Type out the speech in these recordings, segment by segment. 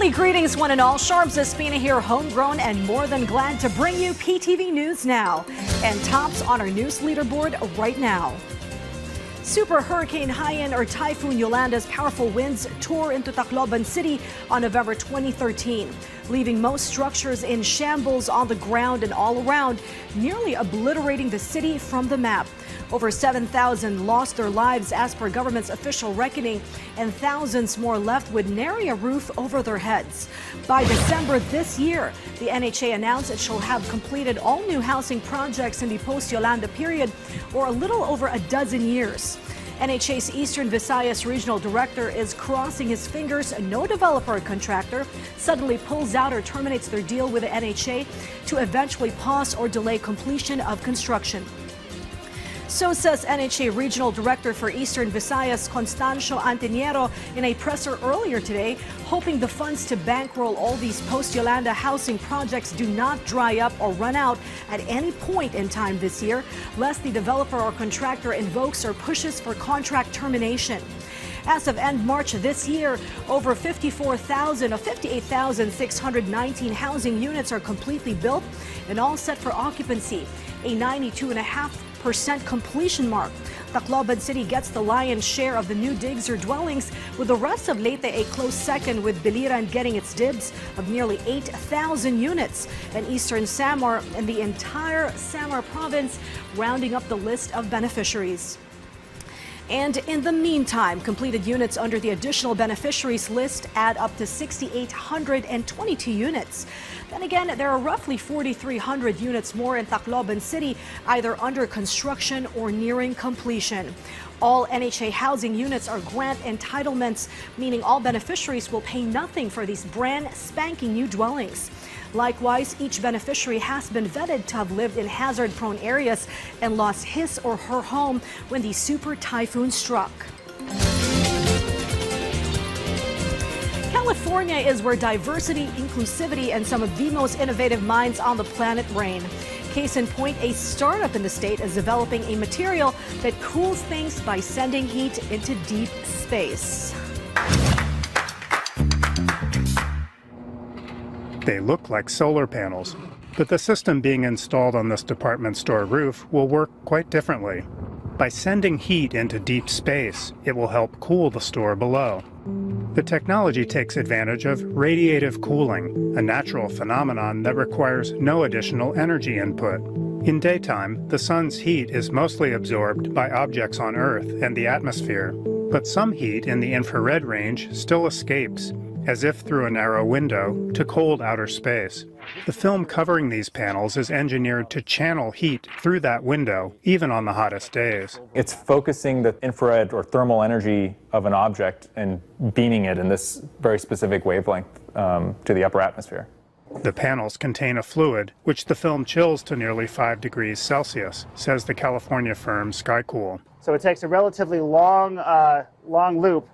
Nightly greetings, one and all. Sharps Espina here, homegrown and more than glad to bring you PTV News Now. And tops on our news leaderboard right now. Super Hurricane Haiyan or Typhoon Yolanda's powerful winds tore into Tacloban City on November 2013, leaving most structures in shambles on the ground and all around, nearly obliterating the city from the map. Over 7,000 lost their lives as per government's official reckoning, and thousands more left with nary a roof over their heads. By December this year, the NHA announced it shall have completed all new housing projects in the post-Yolanda period, or a little over a dozen years. NHA's Eastern Visayas Regional Director is crossing his fingers no developer or contractor suddenly pulls out or terminates their deal with the NHA to eventually pause or delay completion of construction. So says NHA Regional Director for Eastern Visayas, Constancio Antiniero, in a presser earlier today, hoping the funds to bankroll all these post-Yolanda housing projects do not dry up or run out at any point in time this year, lest the developer or contractor invokes or pushes for contract termination. As of end March this year, over 54,000 of 58,619 housing units are completely built and all set for occupancy, a 92.5% completion mark. Tacloban City gets the lion's share of the new digs or dwellings, with the rest of Leyte a close second, with Biliran getting its dibs of nearly 8,000 units, and Eastern Samar and the entire Samar province rounding up the list of beneficiaries. And in the meantime, completed units under the additional beneficiaries list add up to 6,822 units. Then again, there are roughly 4,300 units more in Tacloban City, either under construction or nearing completion. All NHA housing units are grant entitlements, meaning all beneficiaries will pay nothing for these brand spanking new dwellings. Likewise, each beneficiary has been vetted to have lived in hazard-prone areas and lost his or her home when the super typhoon struck. California is where diversity, inclusivity, and some of the most innovative minds on the planet reign. Case in point, a startup in the state is developing a material that cools things by sending heat into deep space. They look like solar panels, but the system being installed on this department store roof will work quite differently. By sending heat into deep space, it will help cool the store below. The technology takes advantage of radiative cooling, a natural phenomenon that requires no additional energy input. In daytime, the sun's heat is mostly absorbed by objects on Earth and the atmosphere, but some heat in the infrared range still escapes, as if through a narrow window, to cold outer space. The film covering these panels is engineered to channel heat through that window, even on the hottest days. It's focusing the infrared or thermal energy of an object and beaming it in this very specific wavelength to the upper atmosphere. The panels contain a fluid, which the film chills to nearly 5 degrees Celsius, says the California firm SkyCool. So it takes a relatively long loop,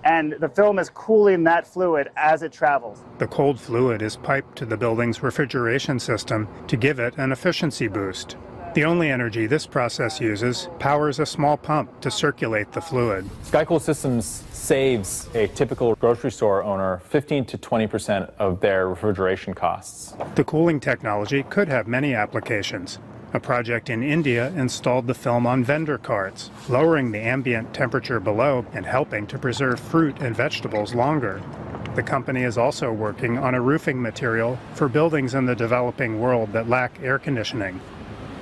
and the film is cooling that fluid as it travels. The cold fluid is piped to the building's refrigeration system to give it an efficiency boost. The only energy this process uses powers a small pump to circulate the fluid. SkyCool Systems saves a typical grocery store owner 15 to 20% of their refrigeration costs. The cooling technology could have many applications. A project in India installed the film on vendor carts, lowering the ambient temperature below and helping to preserve fruit and vegetables longer. The company is also working on a roofing material for buildings in the developing world that lack air conditioning.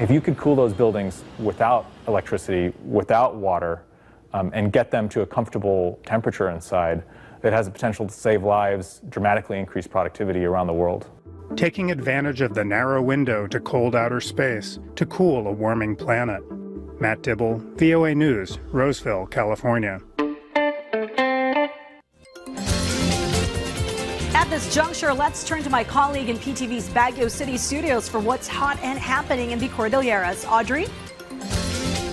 If you could cool those buildings without electricity, without water, and get them to a comfortable temperature inside, it has the potential to save lives, dramatically increase productivity around the world. Taking advantage of the narrow window to cold outer space to cool a warming planet. Matt Dibble, VOA News, Roseville, California. At this juncture, let's turn to my colleague in PTV's Baguio City studios for what's hot and happening in the Cordilleras. Audrey?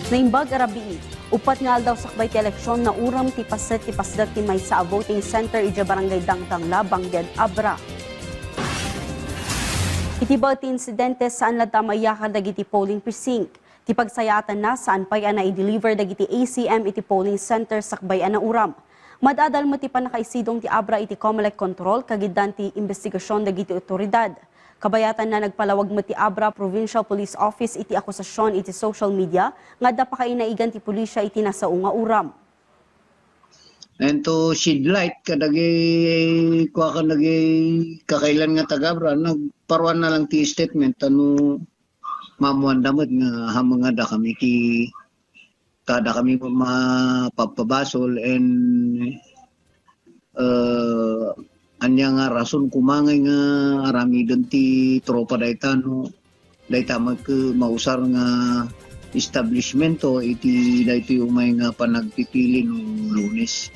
Naimbag arabi, upat nga daw sakbay ti eleksyon na uram ti pasdat ti may sa voting center ija barangay Dangdang Labang Ded Abra. Itibaw ti insidente saan la tamayakar dagiti polling precinct. Ti pagsayatan na saan pay ana i-deliver dagiti ACM iti polling center sakbay ana uram. Madadal mo ti pa nakaisidong ti Abra iti Comelec control kagidan ti investigasyon dagiti otoridad. Kabayatan na nagpalawag mo ti Abra Provincial Police Office iti akusasyon iti social media nga dapakainaigan ti pulisya iti nasaong nga uram. And to shed light kadagi kuha ka nagi kakailan nga tagabra nagparuan na lang ti statement ano mamuan damod nga hamang da kami ki kada kami mapapabasol and anya nga rason kumangay nga arami doon ti tropa dayta no dayta mausar nga establishmento iti dayto umay nga panagpipili no Lunes.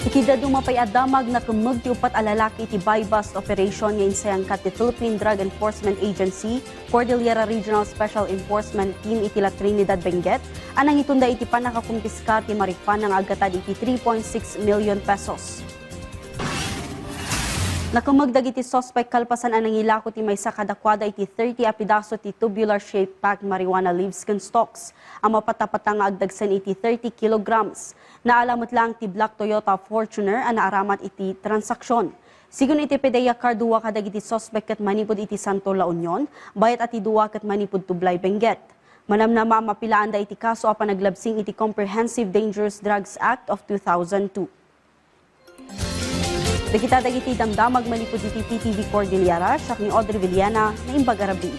Itida dumapay adamag na kumug ti upat alalaki iti buy-bust operation nga insayangkat ti Philippine Drug Enforcement Agency, Cordillera Regional Special Enforcement Team iti Trinidad, Benguet, anang itunda iti panakakumpiskar ti marikpan ng agatad iti 3.6 million pesos. Nakumagdag iti suspect kalpasan anang ilako ti maysa kadakwada iti 30 apidaso ti tubular-shaped packed marijuana leaves ken stalks. Ang mapatapatang agdagsan iti 30 kilograms. Naalamot lang ti black Toyota Fortuner ang naaramat iti transaksyon. Sigun iti pedeya car duwa kadag iti suspect ket manipod iti Santo La Union, bayat ati duwa ket manipod Tublay Benguet. Manamnama mapilaan da iti kaso apan naglabsing iti Comprehensive Dangerous Drugs Act of 2002. Kita dagiti damdamag manipod iti PTV Cordillera, siya ni Audrey Villana na Imbag Arabi.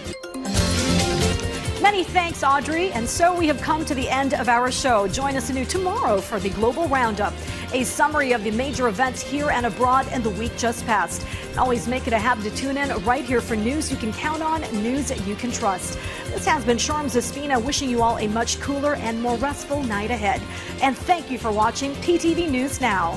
Many thanks, Audrey. And so we have come to the end of our show. Join us anew tomorrow for the Global Roundup, a summary of the major events here and abroad in the week just passed. Always make it a habit to tune in right here for news you can count on, news that you can trust. This has been Sharms Espina wishing you all a much cooler and more restful night ahead. And thank you for watching PTV News Now.